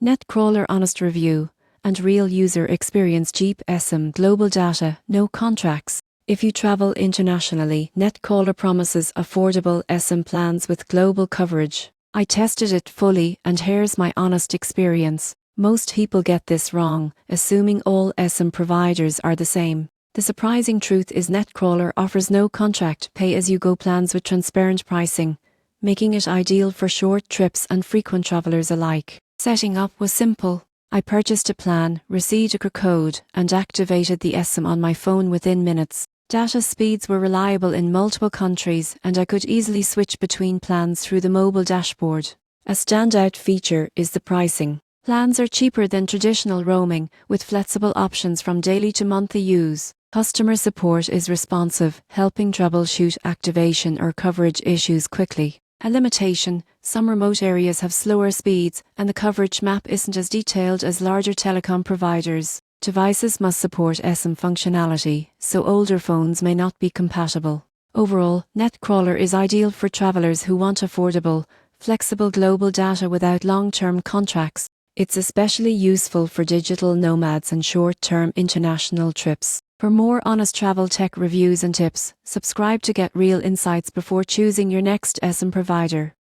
Netcrawler honest review and real user experience. Cheap eSIM global data, no contracts. If you travel internationally, Netcrawler promises affordable eSIM plans with global coverage. I tested it fully and here's my honest experience. Most people get this wrong, assuming all eSIM providers are the same. The surprising truth is Netcrawler offers no contract, pay-as-you-go plans with transparent pricing, making it ideal for short trips and frequent travelers alike. Setting up was simple. I purchased a plan, received a code, and activated the eSIM on my phone within minutes. Data speeds were reliable in multiple countries and I could easily switch between plans through the mobile dashboard. A standout feature is the pricing. Plans are cheaper than traditional roaming, with flexible options from daily to monthly use. Customer support is responsive, helping troubleshoot activation or coverage issues quickly. A limitation: some remote areas have slower speeds and the coverage map isn't as detailed as larger telecom providers. Devices must support eSIM functionality, so older phones may not be compatible. Overall, Netcrawler is ideal for travelers who want affordable, flexible global data without long-term contracts. It's especially useful for digital nomads and short-term international trips. For more honest travel tech reviews and tips, subscribe to get real insights before choosing your next eSIM provider.